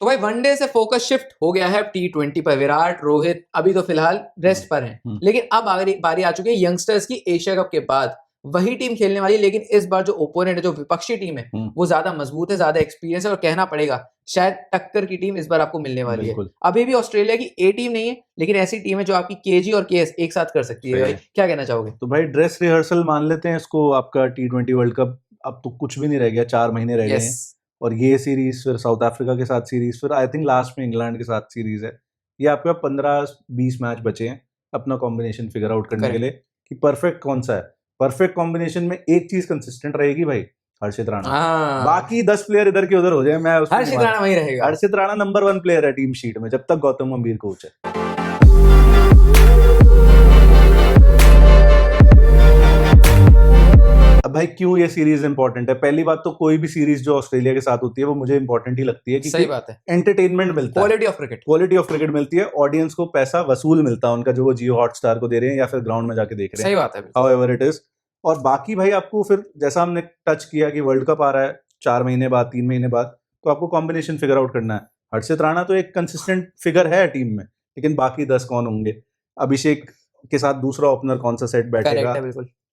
तो भाई वनडे से फोकस शिफ्ट हो गया है T20 पर। विराट, रोहित अभी तो फिलहाल रेस्ट पर हैं, लेकिन अब बारी आ चुकी है यंगस्टर्स की। एशिया कप के बाद वही टीम खेलने वाली है, लेकिन इस बार जो ओपोनेंट है, जो विपक्षी टीम है, वो ज्यादा मजबूत है, ज्यादा एक्सपीरियंस है, और कहना पड़ेगा शायद टक्कर की टीम इस बार आपको मिलने वाली है। अभी भी ऑस्ट्रेलिया की ए टीम नहीं है, लेकिन ऐसी टीम है जो आपकी केजी और केएस एक साथ कर सकती है। भाई क्या कहना चाहोगे? तो भाई ड्रेस रिहर्सल मान लेते हैं इसको, आपका T20 वर्ल्ड कप अब तो कुछ भी नहीं रह गया, 4 महीने रह गए हैं, और ये सीरीज फिर साउथ अफ्रीका के साथ सीरीज, फिर आई थिंक लास्ट में इंग्लैंड के साथ सीरीज है। ये आपके 15-20 मैच बचे हैं अपना कॉम्बिनेशन फिगर आउट करने के लिए कि परफेक्ट कौन सा है। परफेक्ट कॉम्बिनेशन में एक चीज कंसिस्टेंट रहेगी भाई, हर्षित राणा। बाकी 10 प्लेयर इधर के उधर हो जाए, मैं हर्षित राणा वही रहेगा। हर्षित राणा नंबर 1 प्लेयर है टीम शीट में जब तक गौतम गंभीर कोच है। अब भाई क्यों ये सीरीज इंपॉर्टेंट है? पहली बात तो कोई भी सीरीज जो ऑस्ट्रेलिया के साथ होती है वो मुझे इंपॉर्टेंट ही लगती है, सही बात है। एंटरटेनमेंट मिलता है, क्वालिटी ऑफ क्रिकेट मिलती है, ऑडियंस को पैसा वसूल मिलता है उनका, जो वो जियो हॉटस्टार को दे रहे हैं या फिर ग्राउंड में जाके देख रहे हैं। सही बात है, हाउएवर इट इज। और बाकी भाई आपको फिर जैसा हमने टच किया कि वर्ल्ड कप आ रहा है 4 महीने बाद, 3 महीने बाद, तो आपको कॉम्बिनेशन फिगर आउट करना है। हर्षित राणा तो एक कंसिस्टेंट फिगर है टीम में, लेकिन बाकी 10 कौन होंगे? अभिषेक के साथ दूसरा ओपनर कौन सा सेट बैठेगा?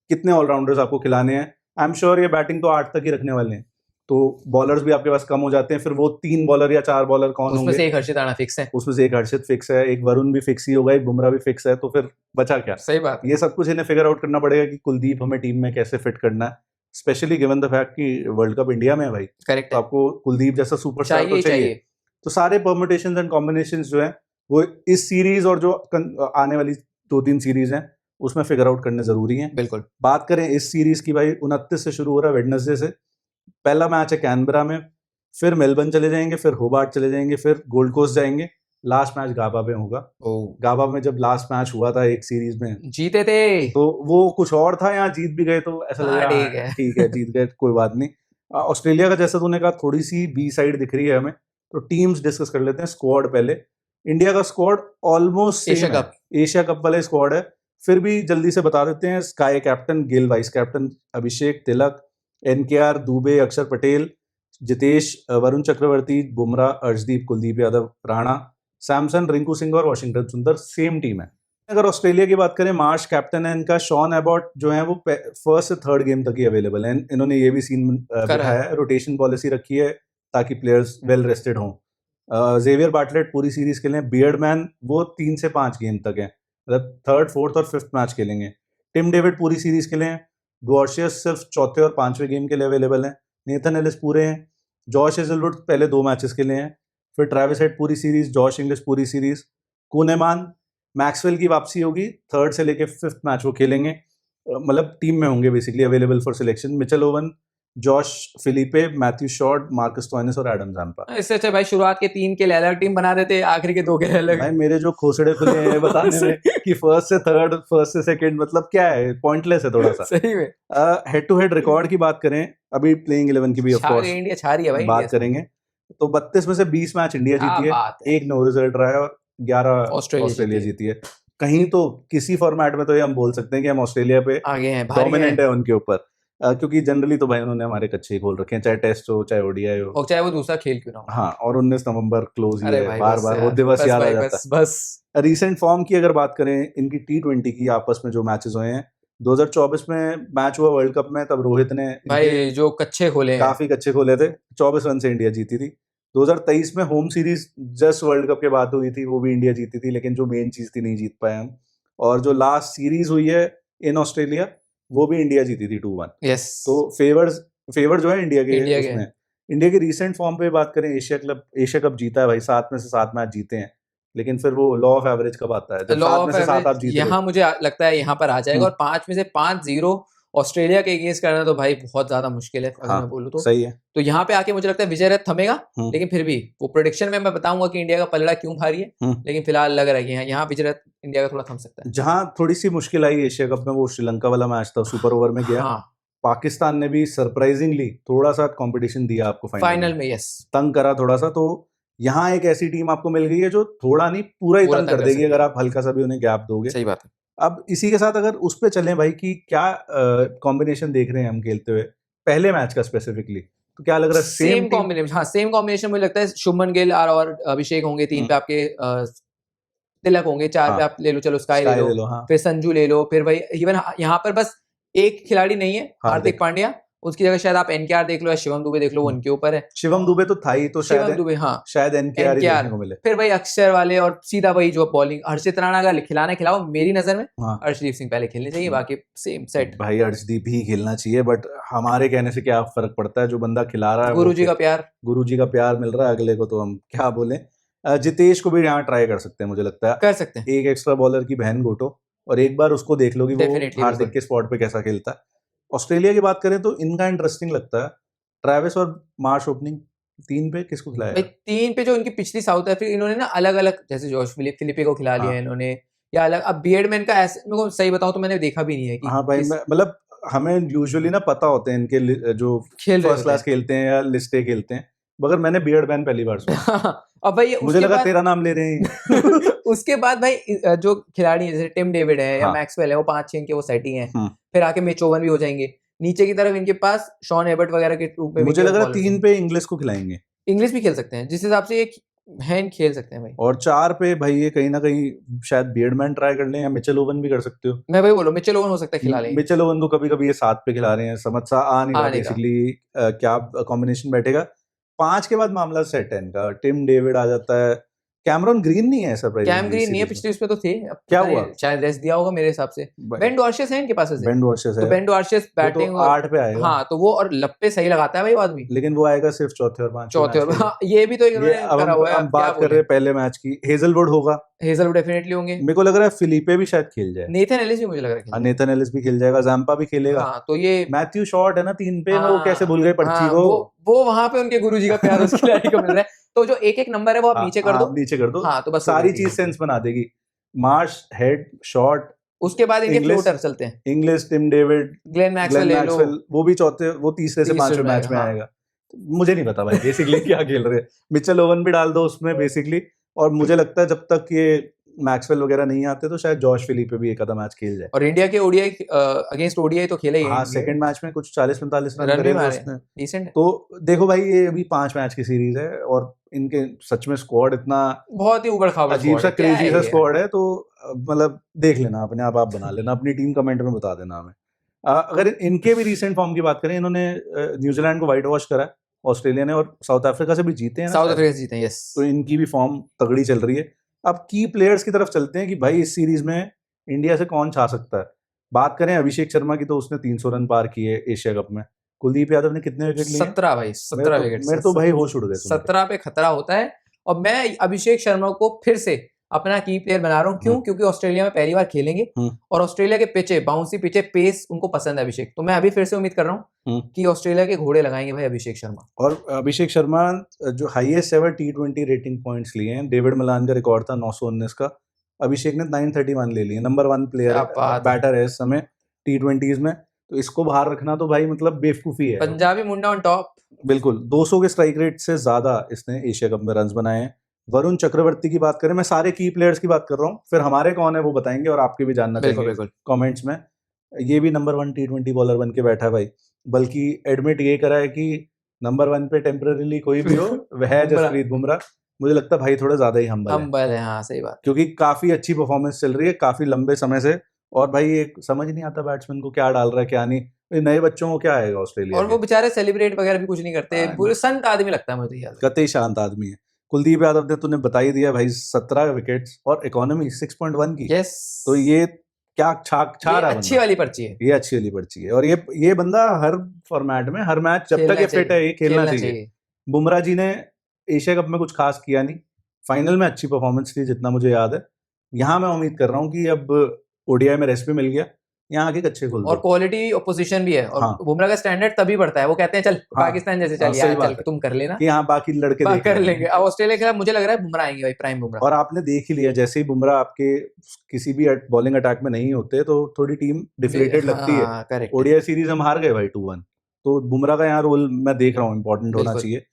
कितने ऑलराउंडर्स आपको खिलाने हैं? आई एम श्योर ये बैटिंग तो 8 तक ही रखने वाले हैं, तो बॉलर्स भी आपके पास कम हो जाते हैं। फिर वो 3 बॉलर या 4 बॉलर कौन होंगे? उसमें से एक हर्षित राणा फिक्स है, उसमें से एक हर्षित फिक्स है, एक वरुण भी फिक्स ही होगा, एक बुमराह भी फिक्स है, तो फिर बचा क्या? सही बात। ये सब कुछ इन्हें फिगर आउट करना पड़ेगा कि कुलदीप हमें टीम में कैसे फिट करना है, स्पेशली गिवन द फैक्ट कि वर्ल्ड कप इंडिया में है भाई। करेक्ट। तो आपको कुलदीप जैसा सुपरस्टार तो चाहिए। तो सारे परम्यूटेशंस एंड कॉम्बिनेशंस जो है वो इस सीरीज और जो आने वाली 2-3 सीरीज हैं उसमें फिगर आउट करने जरूरी है। बिल्कुल। बात करें इस सीरीज की भाई, 29 से शुरू हो रहा है, वेडनेसडे से। पहला मैच है कैनबरा में, फिर मेलबर्न चले जाएंगे, फिर होबार्ट चले जाएंगे, फिर गोल्ड कोस्ट जाएंगे, लास्ट मैच गाबा में होगा। गाबा में जब लास्ट मैच हुआ था एक सीरीज में जीते थे, तो वो कुछ और था, यहाँ जीत भी गए तो ऐसा लगा ठीक है जीत गए, कोई बात नहीं। ऑस्ट्रेलिया का जैसा तूने कहा थोड़ी सी बी साइड दिख रही है हमें, तो टीम्स डिस्कस कर लेते हैं। स्क्वाड पहले, इंडिया का स्क्वाड ऑलमोस्ट एशिया कप वाले स्क्वाड है, फिर भी जल्दी से बता देते हैं। SKY captain Gill, vice captain Abhishek, Tilak, NKR, Dube, Axar Patel, Jitesh, Varun Chakravarthy, Bumrah, Arshdeep, Kuldeep Yadav, Rana, Samson, Rinku Singh और वॉशिंगटन सुंदर सेम टीम है। अगर ऑस्ट्रेलिया की बात करें, मार्श कैप्टन है इनका, शॉन एबॉट जो है वो फर्स्ट से थर्ड गेम तक ही अवेलेबल है। इन्होंने ये भी सीन बिठाया है, रोटेशन पॉलिसी रखी है ताकि प्लेयर्स वेल रेस्टेड हों। जेवियर बाटलेट पूरी सीरीज खेलें, बियर्डमैन वो 3 से 5 गेम तक है, मतलब 3rd, 4th और 5th मैच खेलेंगे। टिम डेविड पूरी सीरीज के लिए, डुआर्शियस सिर्फ 4थे और 5वें गेम के लिए अवेलेबल है। नेथन एलिस पूरे हैं, जॉश हेजलवुड पहले 2 मैचेस के लिए हैं, फिर ट्रेविस हेड पूरी सीरीज, जॉश इंग्लिश पूरी सीरीज, कूनेमान, मैक्सवेल की वापसी होगी, 3rd से लेके 5th मैच वो खेलेंगे, मतलब टीम में होंगे basically available for selection. Mitchell oven, Josh Philippe, Matthew short, Marcus Stoinis और एडम ज़ाम्पा। इससे अच्छा भाई शुरुआत के 3 के लिए अलग टीम बना देते, आखिरी के 2 के लिए अलग। भाई मेरे जो खोसड़े खुले हैं बताने में कि 1st से 3rd, 1st से 2nd, मतलब क्या है, पॉइंटलेस है थोड़ा सा। सही में। हेड टू हेड रिकॉर्ड की बात करें, अभी प्लेइंग 11 की भी ऑफ कोर्स इंडिया छा रही है भाई, बात करेंगे, तो 32 में से 20 मैच इंडिया जीती है, 1 नो रिजल्ट रहा है और 11 ऑस्ट्रेलिया जीती है। कहीं तो किसी फॉर्मेट में तो ये हम बोल सकते हैं कि हम ऑस्ट्रेलिया पे आगे हैं, डोमिनेंट है उनके ऊपर, क्योंकि जनरली तो भाई उन्होंने हमारे कच्चे ही खोल रखे हैं, चाहे टेस्ट हो, चाहे ओडीआई हो, और चाहे वो दूसरा खेल क्यों ना हो। हाँ, और 19 नवंबर क्लोज ही है, बार बार वो दिवस याद आ जाता है। बस रिसेंट फॉर्म की अगर बात करें, इनकी T20 की आपस में जो मैचेस हुए हैं, 2024 में मैच हुआ वर्ल्ड कप में, तब रोहित ने भाई जो कच्चे खोले, काफी कच्चे खोले थे, 24 रन से इंडिया जीती थी। 2023 में home series just world cup के बाद हुई थी, वो भी इंडिया जीती थी, लेकिन जो मेन चीज थी नहीं जीत पाए हम। और जो लास्ट सीरीज हुई है इन ऑस्ट्रेलिया, वो भी इंडिया जीती थी 2-1। तो फेवर जो है इंडिया के उसमें। इंडिया की रीसेंट फॉर्म पे बात करें, एशिया कप जीता है भाई, 7 में से 7 मैच जीते हैं, लेकिन फिर वो लॉ ऑफ एवरेज कब आता है? जब 7 में से 7 आप जीते, यहाँ मुझे लगता है यहाँ पर आ जाएगा। और 5 में से 5-0 ऑस्ट्रेलिया के अगेंस्ट करना तो भाई बहुत ज्यादा मुश्किल है, अगर मैं बोलूं तो। सही है। तो यहाँ पे आके मुझे लगता है विजय रथ थमेगा, लेकिन फिर भी वो प्रेडिक्शन में मैं बताऊंगा कि इंडिया का पलड़ा क्यों भारी है, लेकिन फिलहाल लग रहा है यहाँ विजय रथ इंडिया का थोड़ा थम सकता है। जहाँ थोड़ी सी मुश्किल आई एशिया कप में, वो श्रीलंका वाला मैच था, सुपर ओवर में गया। पाकिस्तान ने भी सरप्राइजिंगली थोड़ा सा कंपटीशन दिया आपको फाइनल में, यस, तंग करा थोड़ा सा। तो यहाँ एक ऐसी टीम आपको मिल गई है जो थोड़ा नहीं पूरा ही तंग कर देगी अगर आप हल्का सा भी उन्हें गैप दोगे। सही बात है। अब इसी के साथ अगर उस पे चलें भाई कि क्या कॉम्बिनेशन देख रहे हैं हम खेलते हुए पहले मैच का स्पेसिफिकली, तो क्या लग रहा है सेम कॉम्बिनेशन? हाँ, सेम कॉम्बिनेशन मुझे लगता है। शुभमन गिल और अभिषेक होंगे 3 पे आपके, तिलक होंगे 4 पे आप ले लो, चलो स्काई ले लो, हाँ। फिर संजू ले लो, फिर भाई इवन यहाँ पर बस एक खिलाड़ी नहीं है, हार्दिक पांड्या, उसकी जगह शायद आप एनकेआर देख लो या शिवम दुबे देख लो, वो उनके ऊपर है। शिवम दुबे तो था ही, तो शिवम दुबे, हाँ शायद एनकेआर ही देखने को मिले। फिर भाई अक्षर वाले और सीधा भाई जो बॉलिंग, हर्षित राणा का खिलाना खिलाओ, मेरी नजर में अर्शदीप सिंह पहले खेलने चाहिए, बाकी सेम सेट। भाई अर्शदीप ही खेलना चाहिए, बट हमारे कहने से क्या फर्क पड़ता है, जो बंदा खिला रहा है गुरुजी का प्यार, गुरुजी का प्यार मिल रहा है अगले को, तो हम क्या बोले। जितेश को भी यहाँ ट्राई कर सकते हैं, मुझे लगता है कर सकते हैं। एक एक्स्ट्रा बॉलर की बहन गोटो, और एक बार उसको देख लो कि वो हार्दिक के स्पॉट पे कैसा खेलता है। ऑस्ट्रेलिया की बात करें तो इनका इंटरेस्टिंग लगता है, ट्रेविस और मार्श ओपनिंग 3 पे किसको खिलाया? भाई 3 पे जो इनकी पिछली साउथ अफ्रीका, इन्होंने ना अलग अलग, जैसे जॉश फिलिपे को खिला लिया इन्होंने, या अलग। अब बियर्डमैन का ऐसे, मेरे को सही बताऊं तो मैंने देखा भी नहीं है कि, हाँ भाई, मतलब हमें यूजुअली ना पता होते हैं इनके जो फर्स्ट क्लास खेलते हैं या लिस्टे खेलते हैं, मगर मैंने बियर्डमैन पहली बार सुना। अब भाई मुझे लगा तेरा नाम ले रहे हैं। उसके बाद भाई जो खिलाड़ी जैसे टिम डेविड है या मैक्सवेल है, वो 5-6 के वो सेट ही हैं। फिर आके मिच ओवन भी हो जाएंगे। नीचे की तरफ इनके पास शॉन एबर्ट वगैरह के रूप में, मुझे लग रहा है 3 पे इंग्लिश को खिलाएंगे। इंग्लिश भी खेल सकते हैं, जिस हिसाब से एक हैंड खेल सकते हैं भाई। और 4 पे भाई ये कहीं ना कहीं शायद बियर्डमैन ट्राई कर लें, या मिचेल ओवन भी कर सकते हो। मैं भाई बोलो मिचेल ओवन हो सकता है, खिला लेंगे। मिचेल ओवन को कभी कभी ये 7 पे खिला रहे हैं, समझ सा आ नहीं रहा बेसिकली क्या कॉम्बिनेशन बैठेगा। 5 के बाद मामला सेट है इनका, टिम डेविड आ जाता है, कैमरन ग्रीन नहीं है सरप्राइजिंगली। कैम ग्रीन नहीं है, पिछले उसमें तो थे, क्या हुआ? शायद रेस्ट दिया होगा मेरे हिसाब से। बेन डॉर्शियस है इनके पास, बेन डॉर्शियस है, तो बेन डॉर्शियस बैटिंग 8 पे आएगा। हाँ, तो वो और लप्पे सही लगाता है भाई आदमी, लेकिन वो आएगा सिर्फ चौथे और पांचवें। हाँ, ये भी तो इन्होंने करा हुआ है। हम बात कर रहे हैं पहले मैच की, हेजलवुड होगा, हेजलवुड डेफिनेटली होंगे। मेरे को लग रहा है फिलिपे भी शायद खेल जाए, नेथन एलिस भी मुझे लग रहा है, नेथन एलिस भी खेल जाएगा, ज़ैम्पा भी खेलेगा। हाँ, तो ये मैथ्यू शॉर्ट है ना 3 पे, वो कैसे भूल गए पर्ची को। वो वहां पे उनके गुरुजी का प्यार उस खिलाड़ी को मिल रहा है। तो जो एक नंबर है वो आप नीचे कर दो, नीचे कर दो, हाँ, तो बस सारी चीज सेंस बना देगी। मार्श, हेड, शॉर्ट, उसके बाद इनके फ्लोटर चलते हैं, English, Tim David, Glenn Maxwell, वो भी चौथे, वो तीसरे से 5वें मैच में आएगा। मुझे नहीं पता भाई बेसिकली क्या खेल रहे हैं। मिचेल ओवन भी डाल दो उसमें बेसिकली, और मुझे लगता है जब तक ये मैक्सवेल वगैरह नहीं आते तो शायद जॉश फिलिपे भी एक आधा मैच खेल जाए। और इंडिया के ओडीआई अगेंस्ट ओडीआई तो खेले ही। हाँ, सेकंड मैच में कुछ 40-45 रन करे उसने, डिसेंट। तो देखो भाई, ये अभी 5 मैच की सीरीज है, और इनके सच में स्क्वाड इतना बहुत ही उबड़-खाबड़ अजीब सा क्रेजी सा स्क्वाड है, तो मतलब देख लेना अपने आप बना लेना, अपनी टीम कमेंट में बता देना हमें। अगर इनके भी रिसेंट फॉर्म की बात करें, इन्होंने न्यूजीलैंड को व्हाइट वॉश करा, ऑस्ट्रेलिया ने, और साउथ अफ्रीका से भी जीते हैं, साउथ अफ्रीका से जीते हैं, यस। तो इनकी भी फॉर्म तगड़ी चल रही है। अब की प्लेयर्स की तरफ चलते हैं कि भाई इस सीरीज में इंडिया से कौन छा सकता है। बात करें अभिषेक शर्मा की, तो उसने 300 रन पार किए एशिया कप में। कुलदीप यादव ने कितने विकेट लिए? 17 भाई, 17 विकेट। मेरे तो भाई होश उड़ गए। 17 पे खतरा होता है, और मैं अभिषेक शर्मा को फिर से अपना की प्लेयर बना रहा हूँ। क्यों? क्योंकि ऑस्ट्रेलिया में पहली बार खेलेंगे, और ऑस्ट्रेलिया के पिचे, बाउंसी पिचे, पेस उनको पसंद है अभिषेक, तो मैं अभी फिर से उम्मीद कर रहा हूँ कि ऑस्ट्रेलिया के घोड़े लगाएंगे भाई अभिषेक शर्मा। और अभिषेक शर्मा जो highest ever T20 rating points लिए हैं, डेविड मलान का रिकॉर्ड था 919 का, अभिषेक ने 931 ले लिए। नंबर 1 प्लेयर बैटर है इस समय T20s में, तो इसको बाहर रखना तो भाई मतलब बेवकूफी है। पंजाबी मुंडा ऑन टॉप, बिल्कुल। 200 के स्ट्राइक रेट से ज्यादा इसने एशिया कप में रन बनाए हैं। वरुण चक्रवर्ती की बात करें, मैं सारे की प्लेयर्स की बात कर रहा हूँ, फिर हमारे कौन है वो बताएंगे, और आपके भी जानना चाहिए कमेंट्स में। ये भी नंबर 1 T20 बॉलर बन के बैठा है भाई, बल्कि एडमिट ये करा है कि नंबर 1 पे टेम्पररीली कोई भी हो वह है जसप्रीत बुमराह। मुझे लगता है भाई थोड़ा ज्यादा ही हम्बल है। हाँ, सही बात, क्योंकि काफी अच्छी परफॉर्मेंस चल रही है काफी लंबे समय से, और भाई एक समझ नहीं आता बैट्समैन को क्या डाल रहा है क्या नहीं। नए बच्चों को क्या आएगा ऑस्ट्रेलिया, और वो बेचारे सेलिब्रेट वगैरह भी कुछ नहीं करते, पूरे संत आदमी लगता है मुझे, कतई शांत आदमी है। कुलदीप यादव ने तूने बता ही दिया भाई, 17 विकेट्स और इकोनॉमी 6.1 की। यस, तो ये क्या छा रहा है, अच्छी वाली पर्ची है, ये अच्छी वाली पर्ची है। और ये बंदा हर फॉर्मेट में, हर मैच जब तक ये फिट है, ये खेलना चाहिए। बुमराह जी ने एशिया कप में कुछ खास किया नहीं, फाइनल में अच्छी परफॉर्मेंस थी जितना मुझे याद है। यहाँ मैं उम्मीद कर रहा हूँ कि अब ओडीआई में रेस्ट भी मिल गया, यहाँ आके अच्छे खुल, और क्वालिटी ऑपोजिशन भी है, और बुमराह का स्टैंडर्ड तभी बढ़ता है। वो कहते हैं चल पाकिस्तान जैसे चल यार, चल तुम कर लेना, कि यहाँ बाकी लड़के कर लेंगे। अब ऑस्ट्रेलिया के खिलाफ मुझे लग रहा है बुमराह आएंगे भाई, प्राइम बुमराह। और आपने देख ही लिया, जैसे ही बुमराह आपके किसी भी बॉलिंग अटैक में नहीं होते तो थोड़ी टीम डिफ्लेटेड लगती है। ओडीआई सीरीज हम हार गए भाई 2-1, तो बुमराह का यहाँ रोल मैं देख रहा हूँ इंपॉर्टेंट होना चाहिए।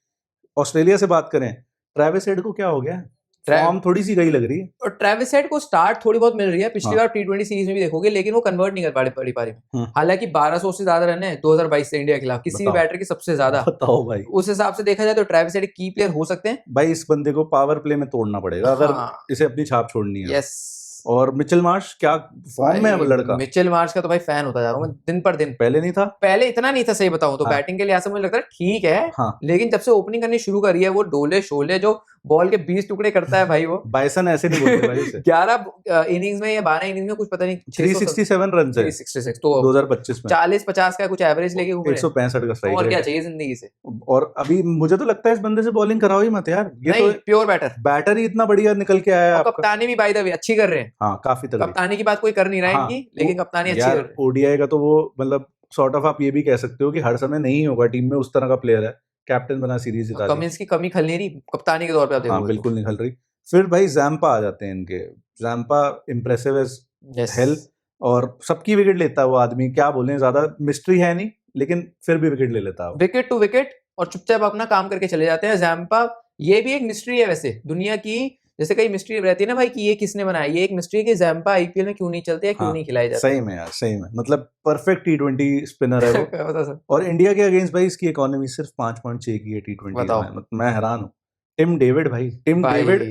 ऑस्ट्रेलिया से बात करें, ट्रेविस हेड को क्या हो गया? फॉर्म थोड़ी सी गई लग रही है। और ट्रेविस हेड को स्टार्ट थोड़ी बहुत मिल रही है, पिछली बार T20 सीरीज में भी देखोगे, लेकिन वो कन्वर्ट नहीं कर पा रहे बड़ी पारी में। हालांकि 1200 से ज्यादा रन है 2022 से इंडिया के खिलाफ, किसी भी बैटर की सबसे ज्यादा। बताओ भाई, उस हिसाब से देखा जाए तो ट्रेविस हेड की प्लेयर हो सकते हैं भाई। इस बंदे को पावर प्ले में तोड़ना पड़ेगा अगर इसे अपनी छाप छोड़नी है। यस। और मिचेल मार्श क्या फॉर्म में है वो लड़का। मिचेल मार्श का तो भाई फैन होता जा रहा हूँ मैं दिन पर दिन। पहले नहीं था, पहले इतना नहीं था, सही बताऊं तो। बैटिंग के लिहाज से मुझे लगता है ठीक है, लेकिन जब से ओपनिंग करनी शुरू करी है, वो डोले शोले जो बॉल के 20 टुकड़े करता है भाई, वो बाइसन ऐसे नहीं बोलते भाई उसे। 11 इनिंग्स में या 12 इनिंग्स में कुछ पता नहीं 367 रन है 366, तो 2025 में 40-50 का कुछ एवरेज लेके घूम रहे हैं। 165 का स्ट्राइक और क्या चाहिए जिंदगी से। और अभी मुझे तो लगता है इस बंदे से बॉलिंग कराओ ही मत यार, ये नहीं, तो प्योर बैटर ही इतना बढ़िया निकल के आया है। कप्तानी भी बाय द वे अच्छी कर रहे हैं। हाँ, काफी तगड़ी कप्तानी की बात कोई कर नहीं रहा है इनकी, लेकिन कप्तानी अच्छी कर रहे हैं। ओडीआई का तो वो मतलब सॉर्ट ऑफ आप ये भी कह सकते हो कि हर समय नहीं होगा टीम में उस तरह का प्लेयर है, कैप्टन बना सीरीज जिता दी। कमिंस की कमी खल नहीं रही कप्तानी के तौर पे, आप देखोगे। हाँ, बिल्कुल नहीं खल रही। फिर भाई जैम्पा आ जाते हैं इनके। जैम्पा इम्प्रेसिव एज हेल, और सबकी विकेट लेता है वो आदमी, क्या बोले, ज्यादा मिस्ट्री है नहीं, लेकिन फिर भी विकेट ले लेता है। विकेट टू विकेट और चुपचाप अपना काम करके चले जाते हैं। जैम्पा ये भी एक मिस्ट्री है वैसे दुनिया की, जैसे कई मिस्ट्री रहती है ना भाई कि ये किसने बनाया, ये एक मिस्ट्री है कि जैम्पा आईपीएल में क्यों नहीं चलते या क्यों नहीं खिलाए जाते। सही में यार, सही में, मतलब परफेक्ट T20 स्पिनर है वो। और इंडिया के अगेंस्ट भाई इसकी इकोनॉमी सिर्फ 5.6 की है T20 में। मैं हैरान हूँ। टिम डेविड भाई, टिम डेविड,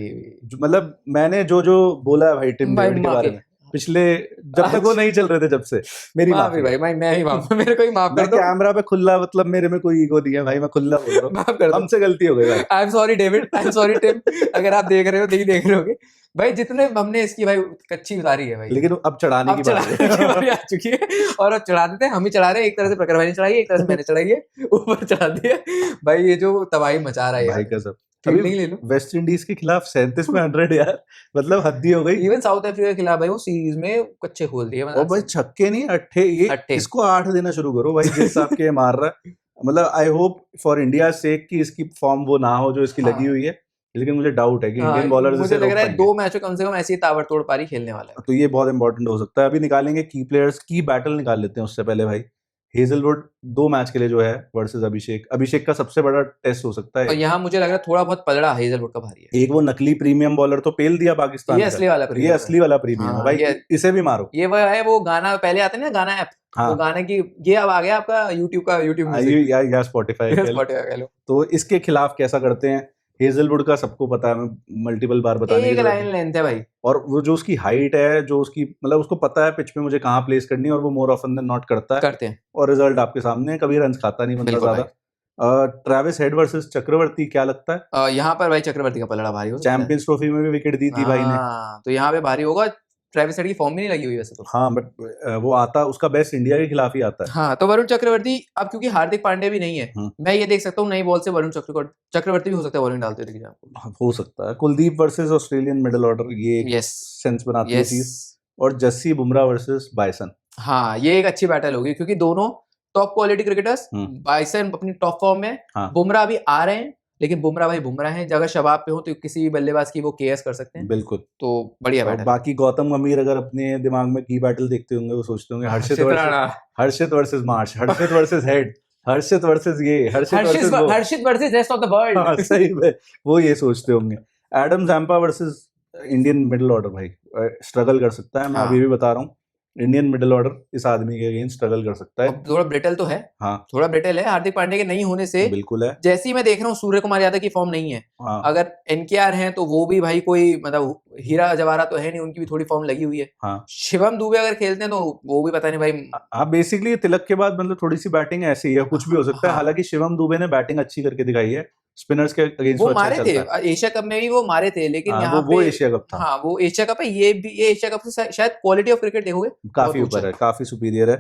मतलब मैंने जो बोला है भाई टिम डेविड के बारे में पिछले, जब तक वो नहीं चल रहे थे, जब से, मेरी माफी भाई, मैं ही माफ, मेरे को ही माफ कर दो। कैमरा पे खुला, मतलब मेरे में कोई ईगो नहीं है भाई, मैं खुला बोल रहा हूँ, माफ कर दो, हमसे गलती हो गई भाई। I am sorry David, I am sorry Tim, अगर आप देख रहे हो, नहीं देख रहे होगे भाई, जितने हमने इसकी भाई कच्ची उतारी है भाई, लेकिन अब चढ़ाने की बारी आ चुकी है। और अब चढ़ा देते हैं, हम ही चढ़ा रहे हैं। एक तरह से प्रखर भाई ने चढ़ाई है, एक तरह से मैंने चढ़ाई है, ऊपर चढ़ा दिया भाई। ये जो तबाही मचा रहा है भाई, कसम। अभी ले लो वेस्ट इंडीज के खिलाफ 37 में 100 यार, मतलब हद ही हो गई। इवन साउथ अफ्रीका के खिलाफ भाई वो सीरीज में कच्चे खोल दिए। और भाई छक्के नहीं, अट्ठे, ये इसको 8 देना शुरू करो भाई, जिस हिसाब के मार रहा है। मतलब आई होप फॉर इंडिया सेक कि इसकी फॉर्म वो ना हो जो इसकी लगी हुई है, लेकिन मुझे डाउट है कि इंडियन बॉलर्स मुझे लग रहा है 2 मैचों कम से कम ऐसी ताबड़तोड़ पारी खेलने वाला है, तो ये बहुत इंपॉर्टेंट हो सकता है। अभी निकालेंगे की प्लेयर्स की बैटल निकाल लेते हैं। उससे पहले भाई हेजलवुड 2 मैच के लिए जो है वर्सेस अभिषेक का सबसे बड़ा टेस्ट हो सकता है। और यहाँ मुझे लग रहा है थोड़ा बहुत पलड़ा हेजलवुड का भारी है। एक वो नकली प्रीमियम बॉलर तो पेल दिया पाकिस्तान, ये असली वाला प्रीमियम, ये असली वाला प्रीमियम है भाई, इसे भी मारो। ये वो है, वो गाना पहले आते ना, गाना ऐप, वो गाने की, ये अब आ गया आपका यूट्यूब या स्पॉटिफाई कह लो। तो इसके खिलाफ कैसा करते हैं हेजलवुड का सबको पता है, मल्टीपल बार बताने की लाइन लेंथ है भाई। और वो जो उसकी हाइट है, जो उसकी मतलब उसको पता है पिच पे मुझे कहाँ प्लेस करनी है, और वो मोर ऑफन देन नॉट करते हैं। और रिजल्ट आपके सामने, कभी रन खाता नहीं बंदा ज्यादा। ट्रेविस हेड वर्सेस चक्रवर्ती, क्या लगता है यहाँ पर भाई? चक्रवर्ती का पलड़ा भारी हो सकता है। चैंपियंस ट्रॉफी में भी विकेट दी थी भाई ने, तो यहाँ पे भारी होगा। ट्रेविस हेड की फॉर्म भी नहीं लगी हुई वैसे तो। हाँ, बट वो आता, उसका बेस्ट इंडिया के खिलाफ ही आता है। हाँ, तो वरुण चक्रवर्ती, अब क्योंकि हार्दिक पांड्या भी नहीं है, मैं ये देख सकता हूँ नई बॉल से वरुण चक्रवर्ती भी हो सकता है बॉलिंग डालते हुए, हो सकता है। Kuldeep versus Australian middle order, ये सेंस बनाती है चीज। और जस्सी बुमराह वर्सेस बाइसन, हाँ, ये एक अच्छी बैटल होगी, क्योंकि दोनों टॉप क्वालिटी क्रिकेटर्स। बाइसन अपनी टॉप फॉर्म में, बुमराह भी आ रहे हैं, लेकिन बुमराह भाई बुमराह है, अगर शबाब पे हो तो किसी भी बल्लेबाज की वो केएस कर सकते हैं। बिल्कुल, तो बढ़िया बैटल। बाकी गौतम गंभीर अगर अपने दिमाग में की बैटल देखते होंगे, वो सोचते होंगे Harshit versus Marsh, Harshit versus head, Harshit versus ये, Harshit versus rest of the world. सही में वो ये सोचते होंगे। Adam Zampa versus Indian middle order, भाई स्ट्रगल कर सकता है। मैं अभी भी बता रहा हूँ, इंडियन मिडिल ऑर्डर इस आदमी के अगेंस्ट स्ट्रगल कर सकता है। थोड़ा ब्रिटल तो है, हाँ, थोड़ा ब्रिटल है हार्दिक पांड्या के नहीं होने से। बिल्कुल है। जैसे ही मैं देख रहा हूँ सूर्य कुमार यादव की फॉर्म नहीं है, हाँ। अगर एनकेआर हैं तो वो भी भाई कोई मतलब हीरा जवाहरा तो है नहीं, उनकी भी थोड़ी फॉर्म लगी हुई है। हाँ। शिवम दुबे अगर खेलते हैं तो वो भी पता नहीं भाई। हाँ, बेसिकली तिलक के बाद मतलब थोड़ी सी बैटिंग ऐसी है, कुछ भी हो सकता है। हालांकि शिवम दुबे ने बैटिंग अच्छी करके दिखाई है, स्पिनर्स के अगेंस्ट वो मारे थे, एशिया कप में भी वो मारे थे, लेकिन यहाँ वो एशिया कप था। हाँ, वो एशिया कप है, ये एशिया कप से शायद क्वालिटी ऑफ क्रिकेट देखोगे काफी ऊपर है, काफी सुपीरियर है।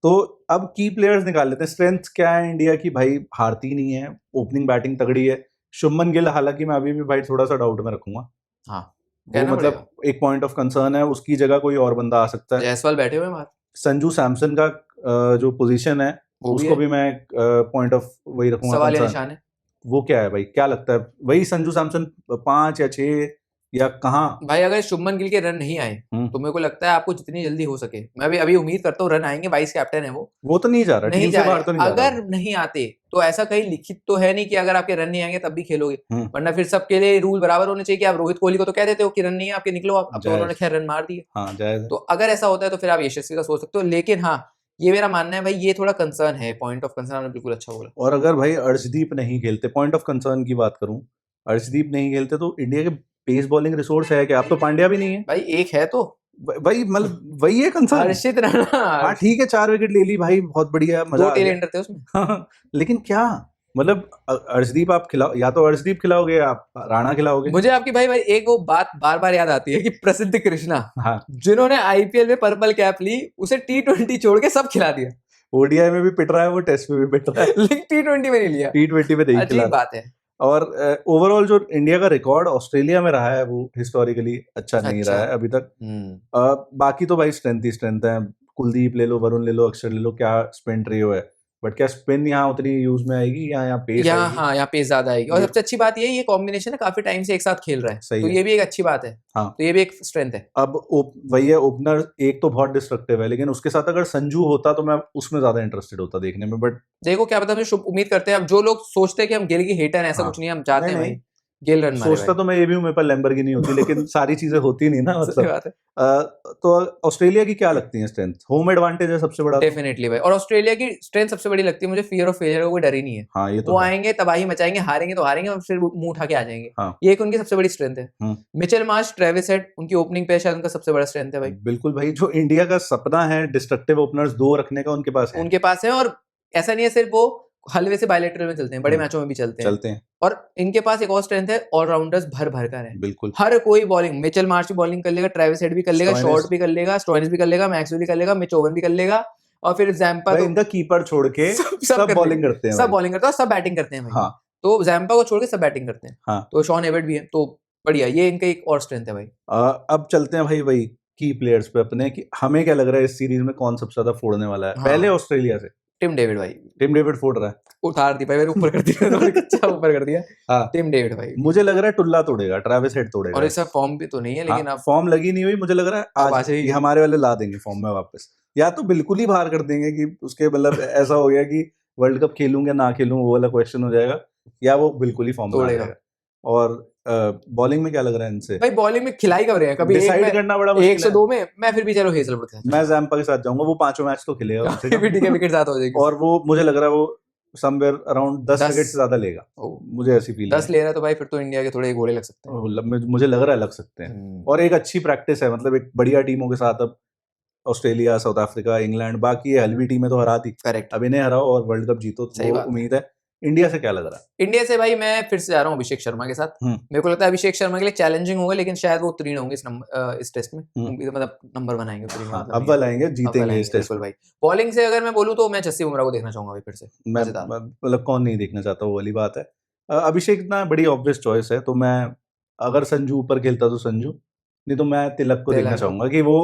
तो अब की प्लेयर्स निकाल लेते हैं। स्ट्रेंथ क्या है इंडिया की? भाई हारती नहीं है, ओपनिंग बैटिंग तगड़ी है। शुभमन गिल, हालांकि मैं अभी भी भाई थोड़ा सा डाउट में रखूंगा। हाँ, मतलब एक पॉइंट ऑफ कंसर्न है, उसकी जगह कोई और बंदा आ सकता है। जायसवाल बैठे हुए हैं। संजू सैमसन का जो पोजीशन है उसको भी मैं पॉइंट ऑफ वही रखूंगा, सवाल निशान है। वो क्या है भाई, क्या लगता है? वही संजू सैमसन 5 या 6 या कहाँ? भाई अगर शुभमन गिल के रन नहीं आए तो मेरे को लगता है आपको जितनी जल्दी हो सके, मैं भी अभी उम्मीद करता हूँ रन आएंगे, वाइस कैप्टन है वो तो नहीं जा रहा, नहीं टीम जा से बाहर तो नहीं जा रहा। अगर नहीं आते तो ऐसा कहीं लिखित तो है नहीं कि अगर आपके रन नहीं आएंगे तब भी खेलोगे, वरना फिर सबके लिए रूल बराबर होने चाहिए कि आप रोहित कोहली को तो कह देते हो कि रन नहीं है आपके, निकलो आप। अब तो उन्होंने खैर रन मार दिए। हाँ, जायज है। तो अगर ऐसा होता है तो फिर आप यशस्वी का सोच सकते हो, लेकिन हाँ ये मेरा मानना है भाई, ये थोड़ा कंसर्न है, पॉइंट ऑफ कंसर्न। आपने बिल्कुल अच्छा बोला। और अगर भाई अर्शदीप नहीं खेलते, पॉइंट ऑफ कंसर्न की बात करूं, अर्शदीप नहीं खेलते तो इंडिया के पेस बॉलिंग रिसोर्स है क्या? अब तो पांड्या भी नहीं है भाई, एक है तो भाई, मतलब वही है कंसर्न। हर्षित राणा, हाँ ठीक है, 4 विकेट ले ली भाई, बहुत बढ़िया, मजा 2 आ टेल गया। एंडर थे उसमें। हाँ, लेकिन क्या मतलब अर्शदीप आप खिलाओ, या तो अर्शदीप खिलाओगे या आप राणा खिलाओगे। मुझे आपकी भाई एक वो बात बार बार याद आती है कि प्रसिद्ध कृष्णा, हाँ, जिन्होंने आईपीएल में पर्पल कैप ली, उसे T20 छोड़ के सब खिला दिया। ओडीआई में भी पिट रहा है वो, टेस्ट में भी पिट रहा है, लेकिन T20 में नहीं लिया। T20 में नहीं खिला। अजीब बात है। और ओवरऑल जो इंडिया का रिकॉर्ड ऑस्ट्रेलिया में रहा है वो हिस्टोरिकली अच्छा नहीं रहा है अभी तक। बाकी तो भाई स्ट्रेंथ ही स्ट्रेंथ है, कुलदीप ले लो, वरुण ले लो, अक्षर ले लो, क्या स्पिन ट्रियो है, बट क्या स्पिन यहाँ उतनी यूज में आएगी या यहाँ पेस आएगी? हाँ, यहाँ पेस ज्यादा आएगी। और सबसे अच्छी बात ये कॉम्बिनेशन है, काफी टाइम से एक साथ खेल रहा है, तो ये भी एक अच्छी बात है। हाँ, तो ये भी एक स्ट्रेंथ है। अब वही है, ओपनर एक तो बहुत डिस्ट्रक्टिव है, लेकिन उसके साथ अगर संजू होता तो मैं उसमें ज्यादा इंटरेस्टेड होता देखने में। बट देखो क्या पता, शुभ उम्मीद करते हैं। अब जो लोग सोचते हैं कि हम गिल की हेटर हैं, ऐसा कुछ नहीं, हम चाहते हैं भाई गिल रन मारे। सोचता तो मैं ये भी हूँ, मेरे पास लैम्बोर्गिनी होती, लेकिन सारी चीजें होती नहीं ना, मतलब बात है। तो ऑस्ट्रेलिया की क्या लगती है स्ट्रेंथ? होम एडवांटेज है सबसे बड़ा। डेफिनेटली भाई, और ऑस्ट्रेलिया की स्ट्रेंथ सबसे बड़ी लगती है मुझे, फियर ऑफ फेलियर का कोई डर ही नहीं है। हाँ, ये तो वो आएंगे, तबाही मचाएंगे, हारेंगे तो हारेंगे और फिर मुंह उठा के आ जाएंगे। हाँ, ये एक उनकी सबसे बड़ी स्ट्रेंथ है। मिचेल मार्श, ट्रेविस हेड, उनकी ओपनिंग पे शायद उनका सबसे बड़ा स्ट्रेंथ है भाई। बिल्कुल भाई, जो इंडिया का सपना है डिस्ट्रक्टिव ओपनर्स 2 रखने का, उनके पास है। और ऐसा नहीं है सिर्फ वो हलवे से बायलेटरल में चलते हैं, बड़े मैचों में भी चलते हैं। और इनके पास एक और स्ट्रेंथ है, ऑलराउंडर्स भर भर कर है। बिल्कुल, हर कोई बॉलिंग, मिचेल मार्श भी बॉलिंग कर लेगा, ट्रेविस हेड भी कर लेगा, शॉर्ट भी कर लेगा, स्टोइनिस भी कर लेगा, मैक्सवेल भी कर लेगा, मिच ओवन भी कर लेगा, और फिर जैम्पा तो इनका कीपर छोड़ के सब बॉलिंग करते हैं, सब बॉलिंग करते हैं, सब बैटिंग करते हैं भाई। तो जैम्पा को छोड़ के सब बैटिंग करते हैं। तो शॉन एबर्ट भी है, तो बढ़िया, ये इनका एक और स्ट्रेंथ है भाई। अब चलते हैं भाई वही की प्लेयर्स पे अपने, कि हमें क्या लग रहा है इस सीरीज में कौन सबसे ज्यादा फोड़ने वाला है? पहले ऑस्ट्रेलिया से टिम डेविड भाई। टिम डेविड फोड़ रहा है, उतार दी भाई, मैंने ऊपर कर दिया, अच्छा ऊपर कर दिया। टिम डेविड भाई, मुझे लग रहा है टुल्ला तोड़ेगा, ट्रेविस हेड तोड़ेगा। और ऐसा फॉर्म भी तो नहीं है, लेकिन अब फॉर्म लगी नहीं हुई, मुझे लग रहा है आज ये हमारे वाले ला देंगे फॉर्म में वापस, या तो बिल्कुल ही बाहर कर देंगे कि उसके मतलब ऐसा हो गया कि वर्ल्ड कप खेलूं या ना खेलूं वो वाला क्वेश्चन हो जाएगा, या वो बिल्कुल ही फॉर्म तोड़ेगा। और बॉलिंग में क्या लग रहा है इनसे? भाई बॉलिंग में खिलाई कब रहे हैं, कभी डिसाइड करना बड़ा मुश्किल है। 102 में मैं फिर भी चलो हेजलवुड के साथ, मैं जैम्पा के साथ जाऊंगा, वो 5 मैच तो खेलेगा, विकेट ज्यादा हो जाएगी, और वो मुझे लग रहा है वो समवेयर अराउंड 10 विकेट से ज्यादा लेगा, मुझे ऐसी फीलिंग 10 ले रहा है। तो भाई फिर तो इंडिया के थोड़े गोले लग सकते हैं, मुझे लग रहा है लग सकते हैं। और एक अच्छी प्रैक्टिस है, मतलब एक बढ़िया टीमों के साथ अब ऑस्ट्रेलिया, साउथ अफ्रीका, इंग्लैंड, बाकी हल्वी टीमें तो हरा दी, करेक्ट, अब इन्हें हराओ और वर्ल्ड कप जीतो, तो उम्मीद है। इंडिया से क्या लग रहा है? इंडिया से भाई मैं फिर से जा रहा हूँ अभिषेक शर्मा के साथ। मेरे को लगता है अभिषेक शर्मा के लिए चैलेंजिंग होगा, लेकिन शायद वो 3 होंगे इस टेस्ट में, मतलब नंबर 1 आएंगे, अव्वल आएंगे, जीतेंगे इस टेस्ट में भाई। बॉलिंग से अगर मैं बोलूँ तो मैं जस्सी बुमराह को देखना चाहूंगा भाई फिर से। मतलब कौन नहीं देखना चाहता, वो वाली बात है। अभिषेक इतना बड़ी ऑब्वियस चॉइस है, तो मैं अगर संजू ऊपर खेलता तो संजू, नहीं तो मैं तिलक को देखना चाहूंगा कि वो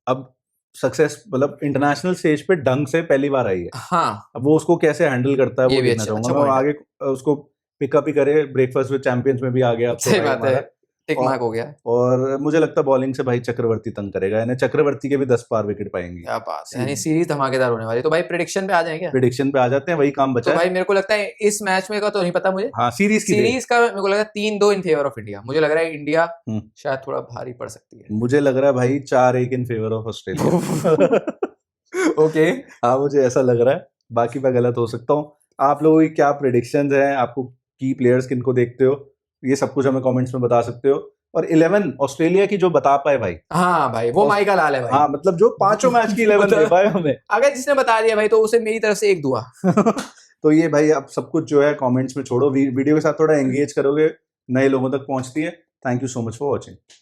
अब सक्सेस, मतलब इंटरनेशनल स्टेज पे ढंग से पहली बार आई है। हाँ, अब वो उसको कैसे हैंडल करता है वो देखना चाहूंगा मैं। आगे उसको पिकअप ही करे, ब्रेकफास्ट विद चैंपियंस में भी आ गया, सही बात है, टिक मार्क हो गया। और मुझे लगता है बॉलिंग से भाई चक्रवर्ती तंग करेगा, यानी चक्रवर्ती के भी 10 पार विकेट पाएंगे। क्या बात है, यानी सीरीज धमाकेदार होने वाली। तो भाई प्रेडिक्शन पे आ जाएंगे, प्रेडिक्शन पे आ जाते हैं, वही काम बचा है। भाई मेरे को लगता है इस मैच में का तो नहीं पता मुझे, हाँ सीरीज का मेरे को लगा 3-2 इन फेवर ऑफ इंडिया। मुझे लग रहा है इंडिया शायद थोड़ा भारी पड़ सकती है। मुझे लग रहा है भाई 4-1 in favour of Australia. Okay, हाँ मुझे ऐसा लग रहा है, बाकी मैं गलत हो सकता हूँ। आप लोगों की क्या प्रेडिक्शंस हैं? आपको की प्लेयर्स किनको देखते हो, ये सब कुछ हमें कमेंट्स में बता सकते हो। और 11 ऑस्ट्रेलिया की जो बता पाए भाई, हाँ भाई वो माइका लाल है भाई। हाँ मतलब जो 5 मैच की 11 दे पाए हमें, अगर जिसने बता दिया भाई तो उसे मेरी तरफ से एक दुआ। तो ये भाई आप सब कुछ जो है कमेंट्स में छोड़ो, वीडियो के साथ थोड़ा एंगेज करोगे, नए लोगों तक पहुंचती है। Thank you so much for watching.